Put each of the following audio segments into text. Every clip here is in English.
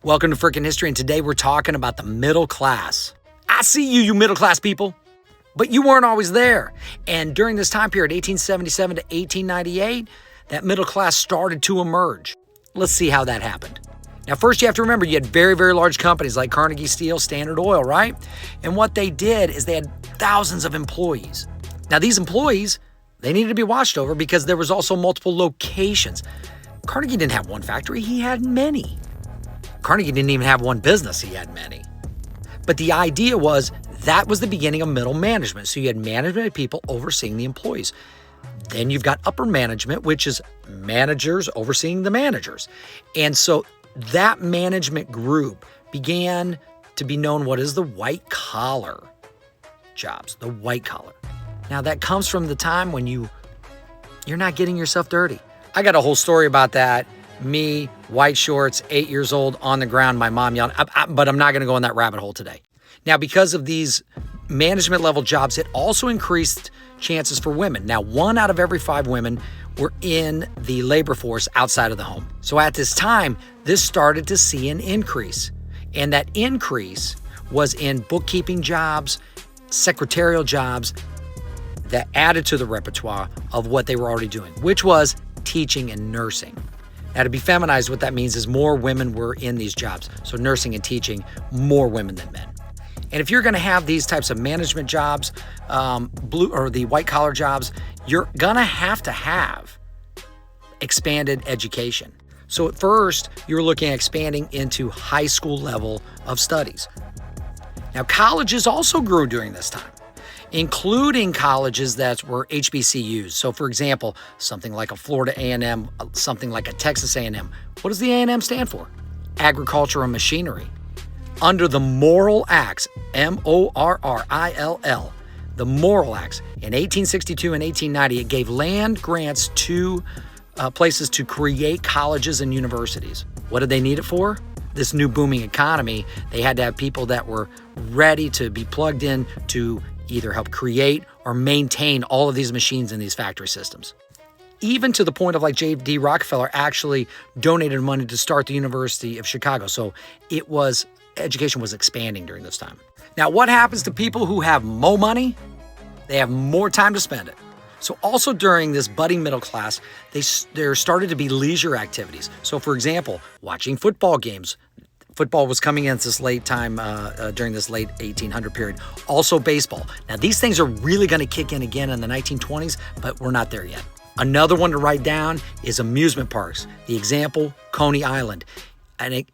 Welcome to Frickin' History, and today we're talking about the middle class. I see you, you middle class people, but you weren't always there. And during this time period, 1877 to 1898, that middle class started to emerge. Let's see how that happened. Now, first you have to remember you had very, very large companies like Carnegie Steel, Standard Oil, right? And what they did is they had thousands of employees. Now, these employees, they needed to be watched over because there was also multiple locations. Carnegie didn't have one factory, he had many. Carnegie didn't even have one business, he had many. But the idea was that was the beginning of middle management. So you had management people overseeing the employees. Then you've got upper management, which is managers overseeing the managers. And so that management group began to be known what is the white collar jobs, the white collar. Now that comes from the time when you're not getting yourself dirty. I got a whole story about that. Me, white shorts, 8 years old, on the ground, my mom yelling, but I'm not going to go in that rabbit hole today. Now, because of these management level jobs, it also increased chances for women. Now, 1 out of every 5 women were in the labor force outside of the home. So at this time, this started to see an increase. And that increase was in bookkeeping jobs, secretarial jobs that added to the repertoire of what they were already doing, which was teaching and nursing. Now, to be feminized, what that means is more women were in these jobs. So nursing and teaching, more women than men. And if you're going to have these types of management jobs, the white collar jobs, you're going to have expanded education. So at first, you're looking at expanding into high school level of studies. Now, colleges also grew during this time, including colleges that were HBCUs. So for example, something like a Florida A&M, something like a Texas A&M. What does the A&M stand for? Agriculture and Machinery. Under the Morrill Acts, M-O-R-R-I-L-L, the Morrill Acts, in 1862 and 1890, it gave land grants to places to create colleges and universities. What did they need it for? This new booming economy, they had to have people that were ready to be plugged in to either help create or maintain all of these machines in these factory systems. Even to the point of like J.D. Rockefeller actually donated money to start the University of Chicago. So education was expanding during this time. Now, what happens to people who have more money? They have more time to spend it. So also during this budding middle class, there started to be leisure activities. So for example, watching football games. Football was coming in at this late time during this late 1800 period. Also baseball. Now these things are really going to kick in again in the 1920s, but we're not there yet. Another one to write down is amusement parks. The example, Coney Island. An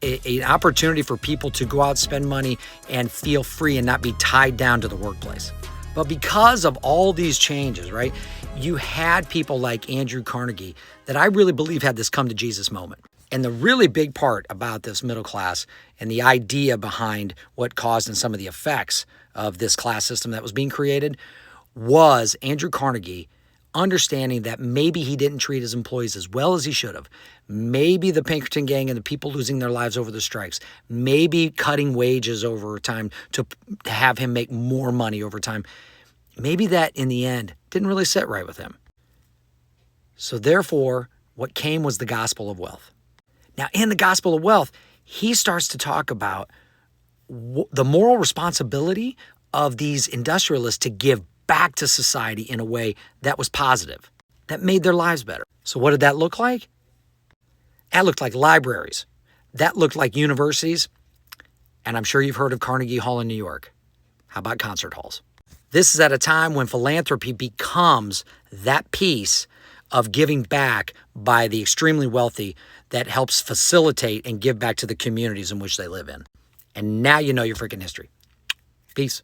opportunity for people to go out, spend money, and feel free and not be tied down to the workplace. But because of all these changes, right, you had people like Andrew Carnegie that I really believe had this come to Jesus moment. And the really big part about this middle class and the idea behind what caused and some of the effects of this class system that was being created was Andrew Carnegie understanding that maybe he didn't treat his employees as well as he should have. Maybe the Pinkerton gang and the people losing their lives over the strikes, maybe cutting wages over time to have him make more money over time. Maybe that in the end didn't really sit right with him. So therefore, what came was the gospel of wealth. Now, in the gospel of wealth, he starts to talk about the moral responsibility of these industrialists to give back to society in a way that was positive, that made their lives better. So what did that look like? That looked like libraries. That looked like universities. And I'm sure you've heard of Carnegie Hall in New York. How about concert halls? This is at a time when philanthropy becomes that piece of giving back by the extremely wealthy that helps facilitate and give back to the communities in which they live in. And now you know your freaking history. Peace.